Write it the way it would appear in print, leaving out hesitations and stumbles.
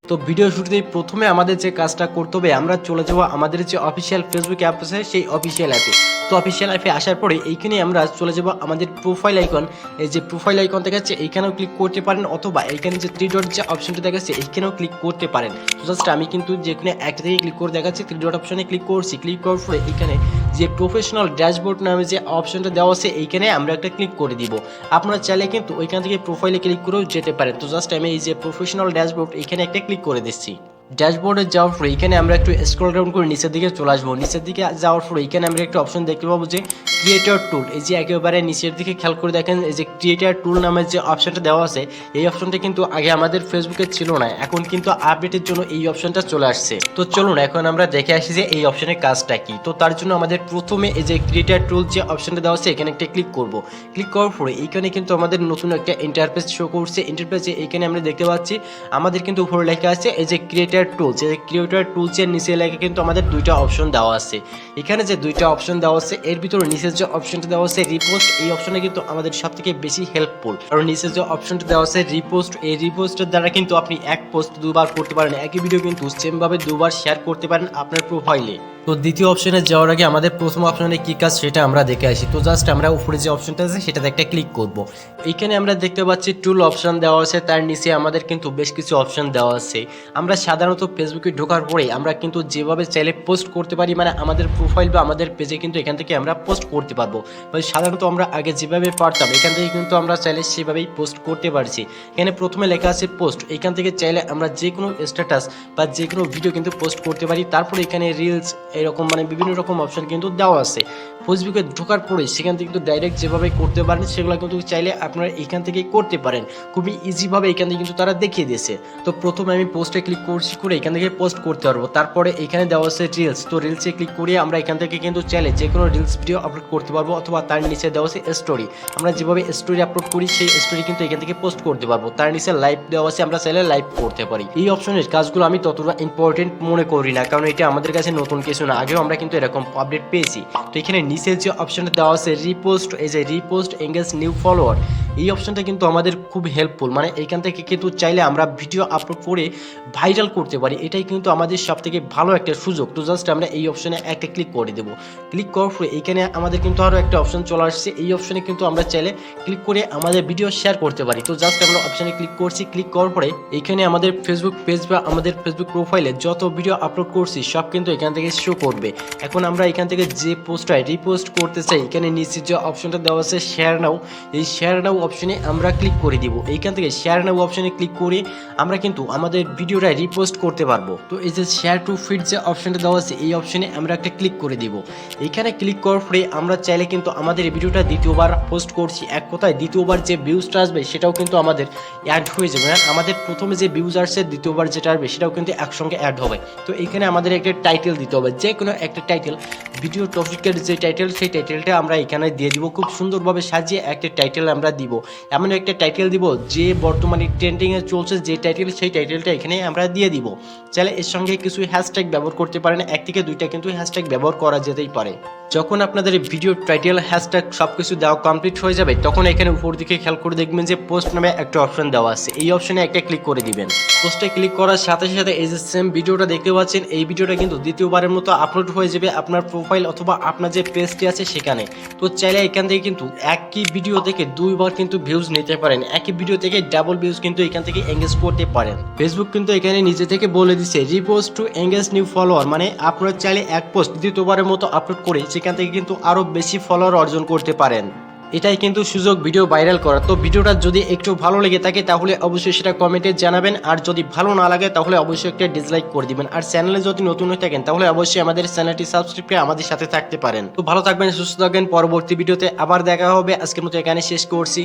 তো ভিডিও শুরুতেই প্রথমে আমাদের যে কাজটা করতে হবে, আমরা চলে যাবো আমাদের যে অফিসিয়াল ফেসবুক অ্যাপ আছে সেই অফিসিয়াল অ্যাপে। তো অফিসিয়াল অ্যাপে আসার পরে এইখানে আমরা চলে যাব আমাদের প্রোফাইল আইকন। এই যে প্রোফাইল আইকন দেখাচ্ছে এইখানেও ক্লিক করতে পারেন, অথবা এইখানে যে থ্রি ডট যে অপশনটা দেখাচ্ছে এইখানেও ক্লিক করতে পারেন। তো জাস্ট আমি কিন্তু যেখানে একটা থেকে ক্লিক করে দেখাচ্ছি, থ্রি ডট অপশনে ক্লিক করছি। ক্লিক করার পরে এইখানে যে প্রফেশনাল ড্যাশবোর্ড নামে যে অপশনটা দেওয়া আছে এইখানে আমরা একটা ক্লিক করে দিব। আপনারা চাইলে কিন্তু ওইখান থেকে প্রোফাইলে ক্লিক করেও যেতে পারেন। তো জাস্ট আমি এই যে প্রফেশনাল ড্যাশবোর্ড এইখানে একটা ক্লিক করে দিচ্ছি। ড্যাশবোর্ডে যাওয়ার পরে এখানে আমরা একটু স্ক্রল ডাউন করে নিচের দিকে চলে আসবো। নিচের দিকে যাওয়ার পরে এখানে আমরা একটা অপশন দেখতে পাবো যে ক্রিয়েটর টুল। এই যে একেবারে নিচের দিকে খেয়াল করে দেখেন, এই যে ক্রিয়েটর টুল নামের যে অপশনটা দেওয়া আছে, এই অপশনটা কিন্তু আগে আমাদের ফেসবুকে ছিল না, এখন কিন্তু আপডেটের জন্য এই অপশনটা চলে আসছে। তো চলুন এখন আমরা দেখে আসি যে এই অপশনের কাজটা কি। তো তার জন্য আমাদের প্রথমে এই যে ক্রিয়েটর টুল যে অপশনটা দেওয়া আছে এখানে একটা ক্লিক করব। ক্লিক করার পরে এইখানে কিন্তু আমাদের নতুন একটা ইন্টারফেস শো করছে। ইন্টারফেসে এইখানে আমরা দেখতে পাচ্ছি আমাদের কিন্তু উপরে লেখা আছে এই যে ক্রিয়েটর টুলস। এই ক্রিয়েটর টুলসের নিচে লেখা কিন্তু আমাদের দুইটা অপশন দেওয়া আছে। এখানে যে দুইটা অপশন দেওয়া আছে এর ভিতরে নিচের যে অপশনটা দেওয়া আছে রিপোস্ট, এই অপশনটা কিন্তু আমাদের সবথেকে বেশি হেল্পফুল। কারণ নিচের যে অপশনটা দেওয়া আছে রিপোস্ট, এই রিপোস্টের দ্বারা কিন্তু আপনি এক পোস্ট দুবার করতে পারেন, একই ভিডিও কিন্তু সেম ভাবে দুবার শেয়ার করতে পারেন আপনার প্রোফাইলে। তো দ্বিতীয় অপশনে যাওয়ার আগে আমাদের প্রথম অপশনে কি কাজ সেটা আমরা দেখে আসি। তো জাস্ট আমরা উপরে যে অপশনটা আছে সেটাতে একটা ক্লিক করব। এইখানে আমরা দেখতে পাচ্ছি টুল অপশন দেওয়া আছে, তার নিচে আমাদের কিন্তু বেশ কিছু অপশন দেওয়া আছে। আমরা সাধারণত ফেসবুকে ঢোকার পরে আমরা কিন্তু যেভাবে চাইলে পোস্ট করতে পারি, মানে আমাদের প্রোফাইল বা আমাদের পেজে কিন্তু এখান থেকে আমরা পোস্ট করতে পারবো। সাধারণত আমরা আগে যেভাবে পারতাম এখান থেকে কিন্তু আমরা চাইলে সেভাবেই পোস্ট করতে পারছি। এখানে প্রথমে লেখা আছে পোস্ট, এখান থেকে চাইলে আমরা যে কোনো স্ট্যাটাস বা যে কোনো ভিডিও কিন্তু পোস্ট করতে পারি। তারপরে এখানে রিলস এরকম মানে বিভিন্ন রকম অপশন কিন্তু দেওয়া আছে। ফেসবুকে ঢোকার পরে সেখান থেকে কিন্তু ডাইরেক্ট যেভাবে করতে পারেন সেগুলো কিন্তু চাইলে আপনারা এখান থেকে করতে পারেন খুবই ইজিভাবে। এখান থেকে কিন্তু তারা দেখিয়ে দিয়েছে। তো প্রথমে আমি পোস্টে ক্লিক করছি, করে এখান থেকে পোস্ট করতে পারবো। তারপরে এখানে দেওয়া আছে রিলস। তো রিলসে ক্লিক করিয়ে আমরা এখান থেকে কিন্তু চাইলে যে কোনো রিলস ভিডিও আপলোড করতে পারবো, অথবা তার নিচে দেওয়া আছে স্টোরি। আমরা যেভাবে স্টোরি আপলোড করি সেই স্টোরি কিন্তু এখান থেকে পোস্ট করতে পারবো। তার নিচে লাইভ দেওয়া আছে, আমরা চাইলে লাইভ করতে পারি। এই অপশনের কাজগুলো আমি ততটা ইম্পর্টেন্ট মনে করি না, কারণ এটা আমাদের কাছে নতুন কিছু না, আগেও আমরা কিন্তু এরকম আপডেট পেয়েছি। তো এখানে নিচে যে অপশনটা দেওয়া আছে রিপোস্ট, এই যে রিপোস্ট এঙ্গেজ নিউ ফলোয়ার, এই অপশনটা কিন্তু আমাদের খুব হেল্পফুল। মানে এইখান থেকে কিন্তু চাইলে আমরা ভিডিও আপলোড করে ভাইরাল করতে পারি, এটাই কিন্তু আমাদের সব থেকে ভালো একটা সুযোগ। তো জাস্ট আমরা এই অপশনে একটা ক্লিক করে দেবো। ক্লিক করার পরে এইখানে আমাদের কিন্তু আরও একটা অপশন চলে আসছে। এই অপশনে কিন্তু আমরা চাইলে ক্লিক করে আমাদের ভিডিও শেয়ার করতে পারি। তো জাস্ট আমরা অপশনে ক্লিক করছি। ক্লিক করার পরে এইখানে আমাদের ফেসবুক পেজ বা আমাদের ফেসবুক প্রোফাইলে যত ভিডিও আপলোড করছি সব কিন্তু এখান থেকে শো করবে। এখন আমরা এখান থেকে যে পোস্টটা রিপোস্ট করতে চাই, এখানে নিচে যে অপশনটা দেওয়া আছে শেয়ার নাও, এই শেয়ার নাও অপশনে আমরা ক্লিক করে দিব। এইখান থেকে শেয়ার নাও অপশনে ক্লিক করে আমরা কিন্তু আমাদের ভিডিওটা রিপোস্ট করতে পারবো। তো এই যে শেয়ার টু ফিড যে অপশনটা দেওয়া আছে এই অপশনে আমরা একটা ক্লিক করে দিব। এইখানে ক্লিক করার পরে আমরা চাইলে কিন্তু আমাদের ভিডিওটা দ্বিতীয়বার পোস্ট করছি, এক কথায় দ্বিতীয়বার যে ভিউজটা আসবে সেটাও কিন্তু আমাদের অ্যাড হয়ে যাবে। আমাদের প্রথমে যে ভিউজ আসছে দ্বিতীয়বার যেটা আসবে সেটাও কিন্তু একসঙ্গে অ্যাড হবে। তো এখানে আমাদের একটা টাইটেল দিতে হবে, যে কোনো একটা টাইটেল, ভিডিও টপিকের যে টাইটেল সেই টাইটেলটা আমরা এখানে দিয়ে দিব। খুব সুন্দরভাবে সাজিয়ে একটা টাইটেল আমরা দিব, এমন একটা টাইটেল দিব যে বর্তমানে ট্রেন্ডিংয়ে চলছে যে টাইটেল, সেই টাইটেলটা এখানে আমরা দিয়ে দিব। চাইলে এর সঙ্গে কিছু হ্যাশট্যাগ ব্যবহার করতে পারেন, এক থেকে দুইটা কিন্তু হ্যাশট্যাগ ব্যবহার করা যেতেই পারে। যখন আপনাদের ভিডিও টাইটেল হ্যাশট্যাগ সব কিছু দেওয়া কমপ্লিট হয়ে যাবে তখন এখানে উপর দিকে খেয়াল করে দেখবেন যে পোস্ট নামে একটা অপশন দেওয়া আছে, এই অপশনে একটা ক্লিক করে দিবেন। পোস্টে ক্লিক করার সাথে সাথে এই যে সেম ভিডিওটা দেখতে পাচ্ছেন, এই ভিডিওটা কিন্তু দ্বিতীয়বারের মতো আপলোড হয়ে যাবে আপনার প্রোফাইল অথবা আপনার যে পেজটি আছে সেখানে। তো চাইলে এখান থেকে কিন্তু একই ভিডিও থেকে দুইবার কিন্তু ভিউজ নিতে পারেন, একই ভিডিও থেকে ডাবল ভিউজ কিন্তু এখান থেকে এঙ্গেজ করতে পারেন। ফেসবুক কিন্তু এখানে নিজে থেকে বলে দিচ্ছে repost to engage new follower, মানে আপনারা চাইলে এক পোস্ট দ্বিতীয়বারের মতো আপলোড করে সেখান থেকে কিন্তু আরো বেশি ফলোয়ার অর্জন করতে পারেন। এটাই কিন্তু সুযোগ ভিডিও ভাইরাল করার। তো ভিডিওটা যদি একটু ভালো লেগে থাকে তাহলে অবশ্যই সেটা কমেন্টে জানাবেন, আর যদি ভালো না লাগে তাহলে অবশ্যই একটা ডিসলাইক করে দিবেন। আর চ্যানেলে যদি নতুন হয়ে থাকেন তাহলে অবশ্যই আমাদের চ্যানেলটি সাবস্ক্রাইব করে আমাদের সাথে থাকতে পারেন। তো ভালো থাকবেন, সুস্থ থাকবেন, পরবর্তী ভিডিওতে আবার দেখা হবে। আজকের মতো এখানে শেষ করছি।